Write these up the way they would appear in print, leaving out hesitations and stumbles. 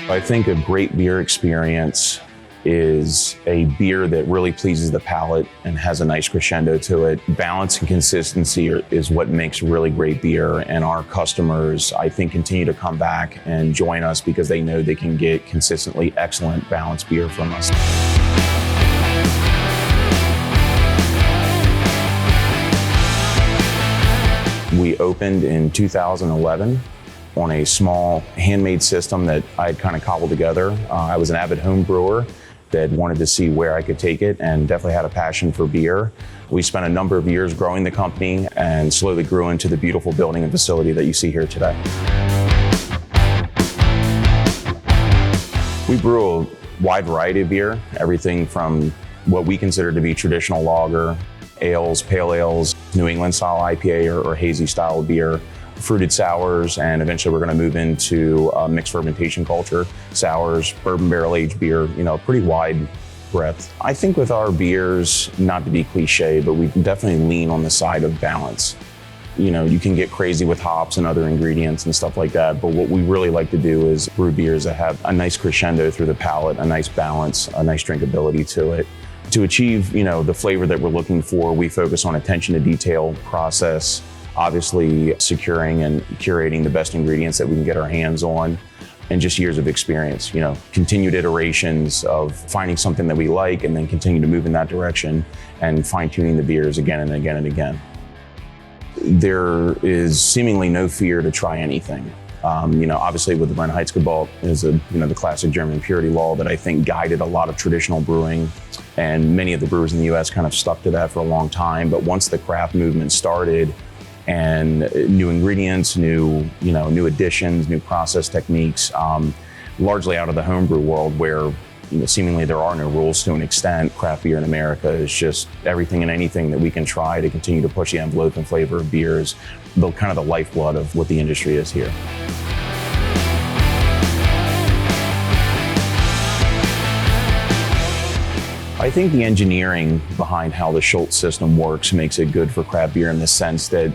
I think a great beer experience is a beer that really pleases the palate and has a nice crescendo to it. Balance and consistency is what makes really great beer, and our customers, I think, continue to come back and join us because they know they can get consistently excellent balanced beer from us. We opened in 2011 on a small handmade system that I had kind of cobbled together. I was an avid home brewer that wanted to see where I could take it and definitely had a passion for beer. We spent a number of years growing the company and slowly grew into the beautiful building and facility that you see here today. We brew a wide variety of beer, everything from what we consider to be traditional lager, ales, pale ales, New England style IPA or hazy style beer, fruited sours, and eventually we're going to move into mixed fermentation culture, sours, bourbon barrel aged beer, a pretty wide breadth. I think with our beers, not to be cliche, but we definitely lean on the side of balance. You can get crazy with hops and other ingredients and stuff like that, but what we really like to do is brew beers that have a nice crescendo through the palate, a nice balance, a nice drinkability to it. To achieve, the flavor that we're looking for, we focus on attention to detail, process, obviously securing and curating the best ingredients that we can get our hands on, and just years of experience, continued iterations of finding something that we like and then continue to move in that direction and fine-tuning the beers again and again and again. There is seemingly no fear to try anything. Obviously with the Reinheitsgebot is the classic German purity law that I think guided a lot of traditional brewing, and many of the brewers in the US kind of stuck to that for a long time. But once the craft movement started and new ingredients, new additions, new process techniques, largely out of the homebrew world where seemingly there are no rules to an extent, craft beer in America is just everything and anything that we can try to continue to push the envelope and flavor of beers, the kind of the lifeblood of what the industry is here. I think the engineering behind how the SCHULZ system works makes it good for craft beer in the sense that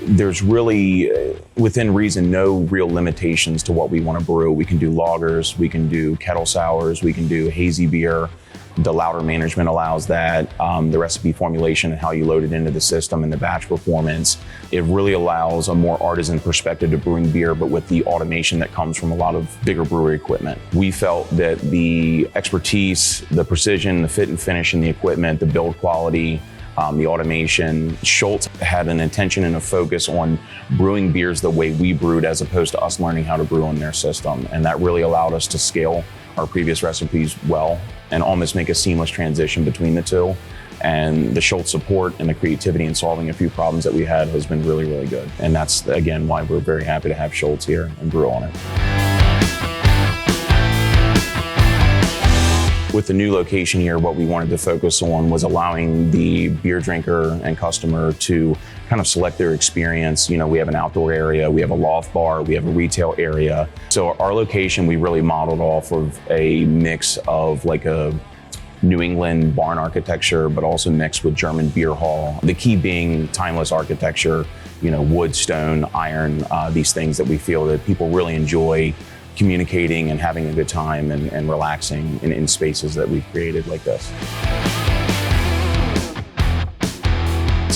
there's really, within reason, no real limitations to what we want to brew. We can do lagers, we can do kettle sours, we can do hazy beer. The lauter management allows that. The recipe formulation and how you load it into the system and the batch performance, it really allows a more artisan perspective to brewing beer, but with the automation that comes from a lot of bigger brewery equipment. We felt that the expertise, the precision, the fit and finish in the equipment, the build quality, the automation, SCHULZ had an intention and a focus on brewing beers the way we brewed as opposed to us learning how to brew in their system. And that really allowed us to scale our previous recipes well and almost make a seamless transition between the two. And the SCHULZ support and the creativity in solving a few problems that we had has been really, really good. And that's, again, why we're very happy to have SCHULZ here and brew on it. With the new location here, what we wanted to focus on was allowing the beer drinker and customer to kind of select their experience. We have an outdoor area, we have a loft bar, we have a retail area. So our location, we really modeled off of a mix of like a New England barn architecture, but also mixed with German beer hall. The key being timeless architecture, wood, stone, iron, these things that we feel that people really enjoy communicating and having a good time and relaxing in spaces that we've created like this.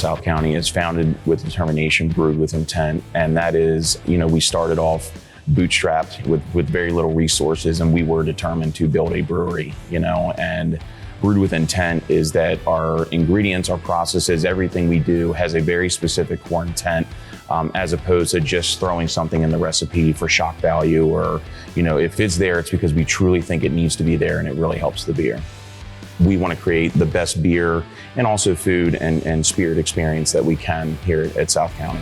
South County is founded with determination, brewed with intent, and that is, we started off bootstrapped with very little resources, and we were determined to build a brewery, and brewed with intent is that our ingredients, our processes, everything we do has a very specific core intent, as opposed to just throwing something in the recipe for shock value or, if it's there, it's because we truly think it needs to be there and it really helps the beer. We want to create the best beer and also food and spirit experience that we can here at South County.